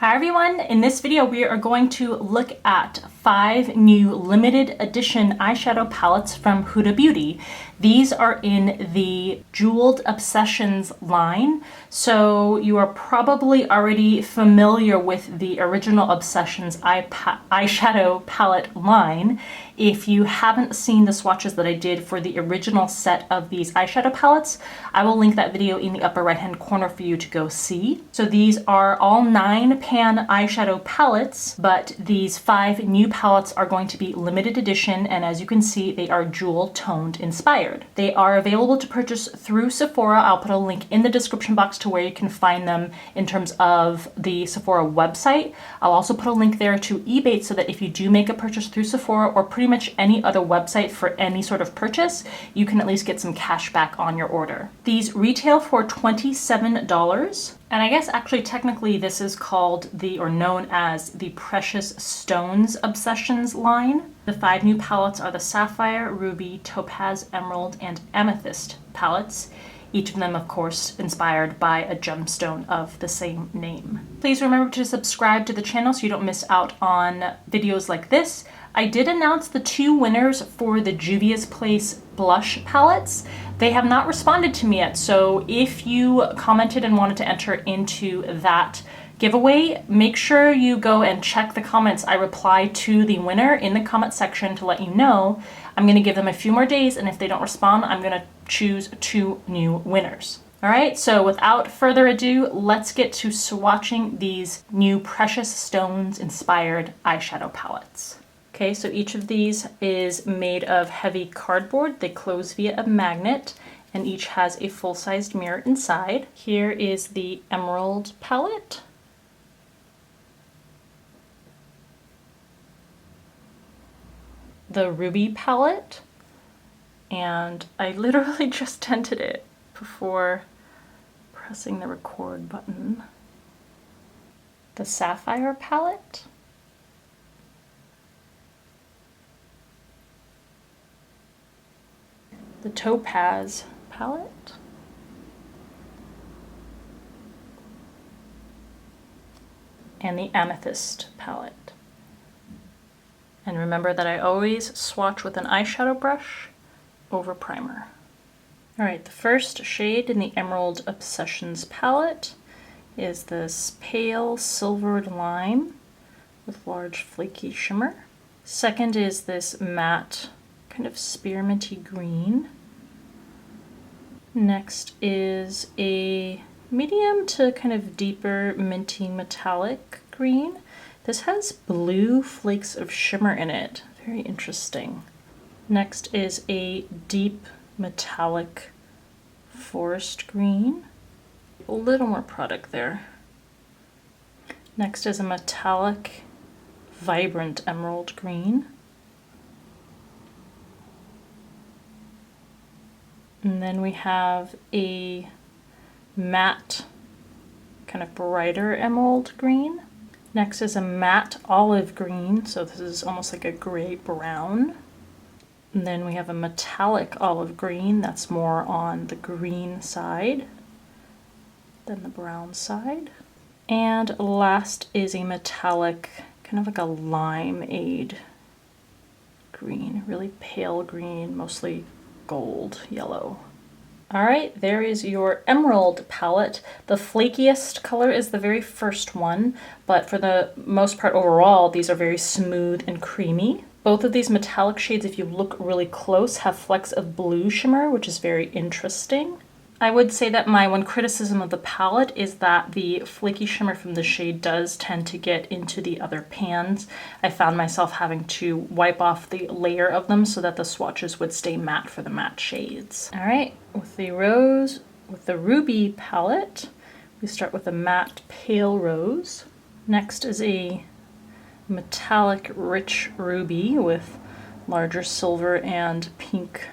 Hi everyone, in this video we are going to look at 5 new limited edition eyeshadow palettes from Huda Beauty. These are in the Jeweled Obsessions line, so you are probably already familiar with the original Obsessions eyeshadow palette line. If you haven't seen the swatches that I did for the original set of these eyeshadow palettes, I will link that video in the upper right hand corner for you to go see. So these are all 9 pan eyeshadow palettes, but these 5 new palettes are going to be limited edition, and as you can see, they are jewel toned inspired. They are available to purchase through Sephora. I'll put a link in the description box to where you can find them in terms of the Sephora website. I'll also put a link there to eBay so that if you do make a purchase through Sephora or pretty much any other website for any sort of purchase, you can at least get some cash back on your order. These retail for $27. And I guess actually technically this is called or known as the Precious Stones Obsessions line. The 5 new palettes are the Sapphire, Ruby, Topaz, Emerald, and Amethyst palettes. Each of them, of course, inspired by a gemstone of the same name. Please remember to subscribe to the channel so you don't miss out on videos like this. I did announce the 2 winners for the Juvia's Place blush palettes. They have not responded to me yet, so if you commented and wanted to enter into that giveaway, make sure you go and check the comments. I reply to the winner in the comment section to let you know. I'm going to give them a few more days, and if they don't respond, I'm going to choose 2 new winners. All right, so without further ado, let's get to swatching these new Precious Stones inspired eyeshadow palettes. Okay, so each of these is made of heavy cardboard. They close via a magnet, and each has a full-sized mirror inside. Here is the Emerald palette. The Ruby palette, and I literally just tinted it before pressing the record button. The Sapphire palette. The Topaz palette. And the Amethyst palette. And remember that I always swatch with an eyeshadow brush over primer. All right, the first shade in the Emerald Obsessions palette is this pale silvered lime with large flaky shimmer. Second is this matte kind of spearminty green. Next is a medium to kind of deeper minty metallic green. This has blue flakes of shimmer in it. Very interesting. Next is a deep metallic forest green. A little more product there. Next is a metallic, vibrant emerald green. And then we have a matte, kind of brighter emerald green. Next is a matte olive green, so this is almost like a gray brown. And then we have a metallic olive green, that's more on the green side than the brown side. And last is a metallic, kind of like a limeade green, really pale green, mostly gold yellow. All right, there is your Emerald palette. The flakiest color is the very first one, but for the most part overall, these are very smooth and creamy. Both of these metallic shades, if you look really close, have flecks of blue shimmer, which is very interesting. I would say that my one criticism of the palette is that the flaky shimmer from the shade does tend to get into the other pans. I found myself having to wipe off the layer of them so that the swatches would stay matte for the matte shades. All right, with the Ruby palette, we start with a matte pale rose. Next is a metallic rich ruby with larger silver and pink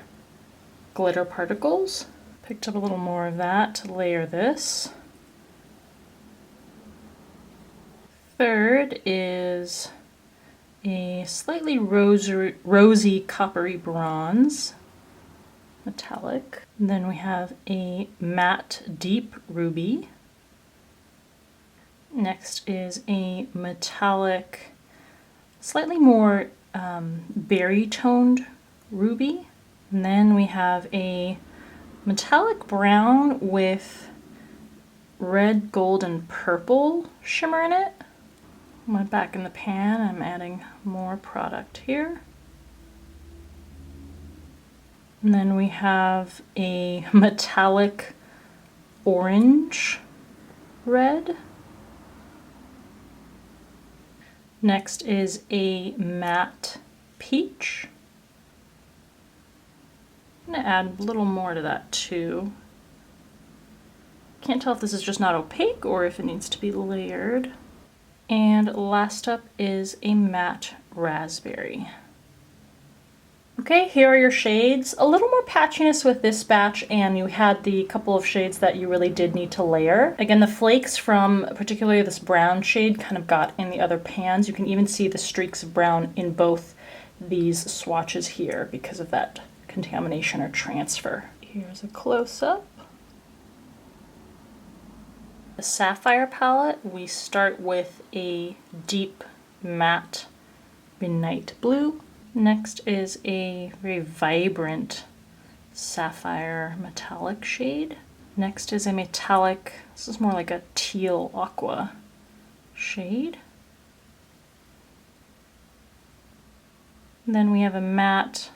glitter particles. Picked up a little more of that to layer this. Third is a slightly rosy coppery bronze, metallic. And then we have a matte deep ruby, Next is a metallic, slightly more berry toned ruby. And then we have a metallic brown with red, gold, and purple shimmer in it. Went back in the pan, I'm adding more product here. And then we have a metallic orange red. Next is a matte peach. I'm gonna add a little more to that too. Can't tell if this is just not opaque or if it needs to be layered. And last up is a matte raspberry. Okay, here are your shades. A little more patchiness with this batch, and you had the couple of shades that you really did need to layer. Again, the flakes from particularly this brown shade kind of got in the other pans. You can even see the streaks of brown in both these swatches here because of that contamination or transfer. Here's a close-up. The Sapphire palette, we start with a deep matte midnight blue. Next is a very vibrant sapphire metallic shade. Next is a metallic, this is more like a teal aqua shade. And then we have a matte,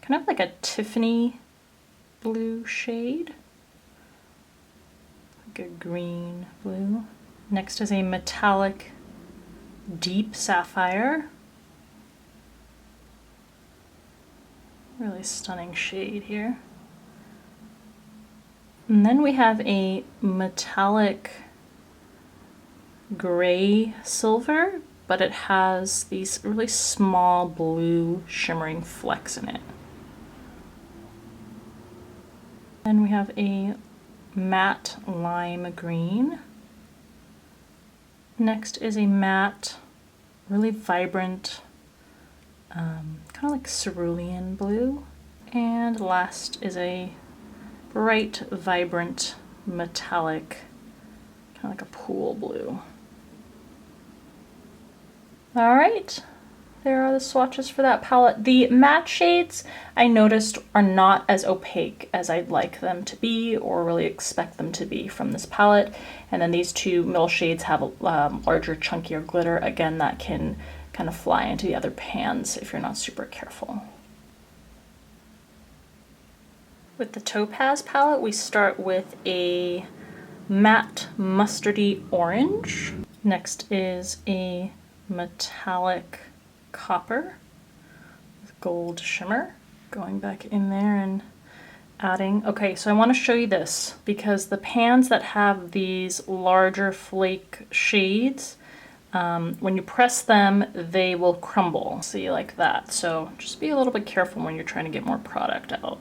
kind of like a Tiffany blue shade. Like a green blue. Next is a metallic deep sapphire. Really stunning shade here. And then we have a metallic gray silver, but it has these really small blue shimmering flecks in it. Then we have a matte lime green. Next is a matte, really vibrant, kind of like cerulean blue. And last is a bright, vibrant, metallic, kind of like a pool blue. All right, there are the swatches for that palette. The matte shades I noticed are not as opaque as I'd like them to be or really expect them to be from this palette. And then these two middle shades have a larger, chunkier glitter. Again, that can kind of fly into the other pans if you're not super careful. With the Topaz palette, we start with a matte mustardy orange. Next is a metallic copper with gold shimmer. Going back in there and adding. Okay, so I want to show you this because the pans that have these larger flake shades, when you press them, they will crumble. See, like that. So just be a little bit careful when you're trying to get more product out.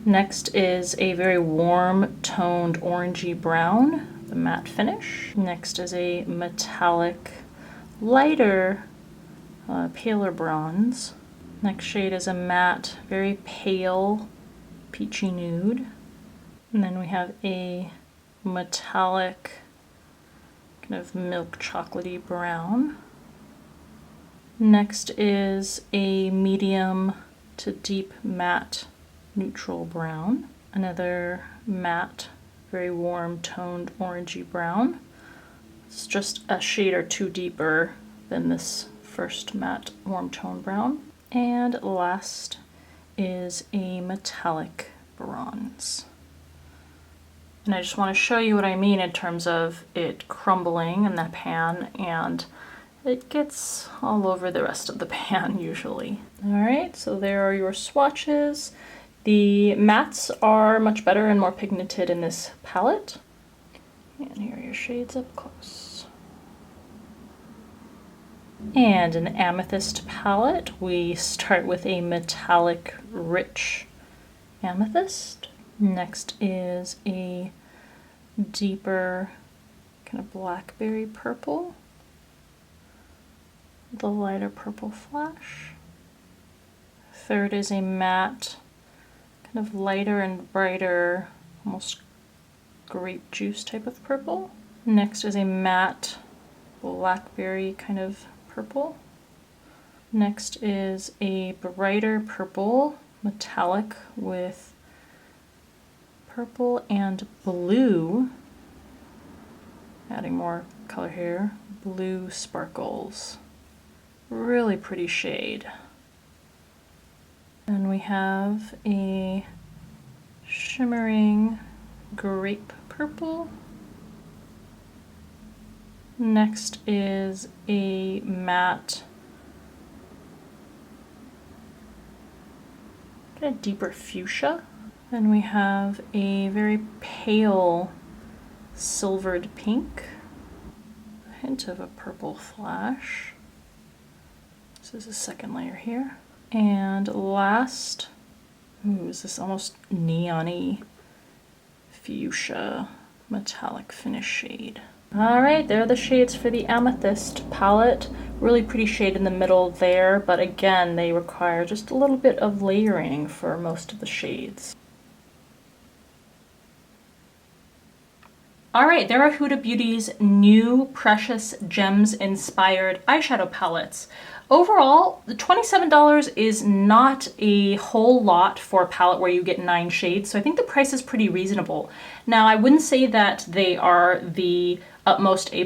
Next is a very warm toned orangey brown, the matte finish. Next is a metallic, lighter, paler bronze. Next shade is a matte, very pale, peachy nude. And then we have a metallic, kind of milk chocolatey brown. Next is a medium to deep matte neutral brown. Another matte, very warm toned orangey brown. It's just a shade or two deeper than this first matte warm tone brown. And last is a metallic bronze. And I just want to show you what I mean in terms of it crumbling in the pan, and it gets all over the rest of the pan usually. All right, so there are your swatches. The mattes are much better and more pigmented in this palette. And here are your shades up close. And an Amethyst palette, we start with a metallic rich amethyst. Next is a deeper kind of blackberry purple, the lighter purple flash. Third is a matte, kind of lighter and brighter, almost grape juice type of purple. Next is a matte blackberry kind of purple. Next is a brighter purple, metallic with purple and blue. Adding more color here. Blue sparkles. Really pretty shade. And we have a shimmering grape purple. Next is a matte, kind of deeper fuchsia. Then we have a very pale silvered pink, a hint of a purple flash. This is the second layer here. And last, is this almost neon-y fuchsia metallic finish shade. All right, there are the shades for the Amethyst palette. Really pretty shade in the middle there, but again, they require just a little bit of layering for most of the shades. All right, there are Huda Beauty's new Precious Gems inspired eyeshadow palettes. Overall, the $27 is not a whole lot for a palette where you get 9 shades, so I think the price is pretty reasonable. Now, I wouldn't say that they are the utmost A+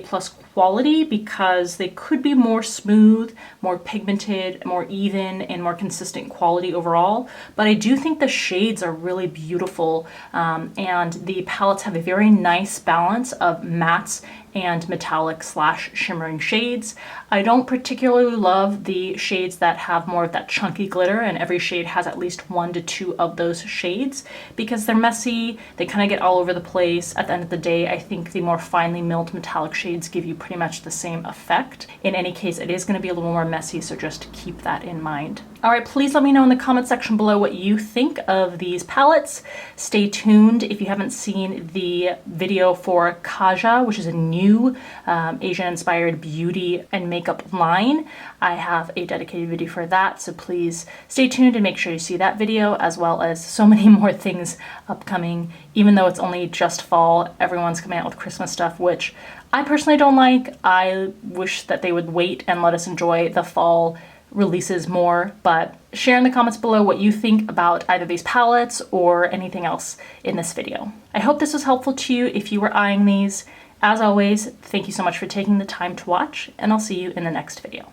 quality because they could be more smooth, more pigmented, more even, and more consistent quality overall. But I do think the shades are really beautiful, and the palettes have a very nice balance of mattes and metallic / shimmering shades. I don't particularly love the shades that have more of that chunky glitter, and every shade has at least 1 to 2 of those shades because they're messy, they kind of get all over the place. At the end of the day, I think the more finely milled metallic shades give you pretty much the same effect. In any case, it is going to be a little more messy, so just keep that in mind. All right, please let me know in the comment section below what you think of these palettes. Stay tuned if you haven't seen the video for Kaja, which is a new Asian-inspired beauty and makeup line. I have a dedicated video for that, so please stay tuned and make sure you see that video, as well as so many more things upcoming. Even though it's only just fall, everyone's coming out with Christmas stuff, which I personally don't like. I wish that they would wait and let us enjoy the fall releases more, but share in the comments below what you think about either these palettes or anything else in this video. I hope this was helpful to you if you were eyeing these. As always, thank you so much for taking the time to watch, and I'll see you in the next video.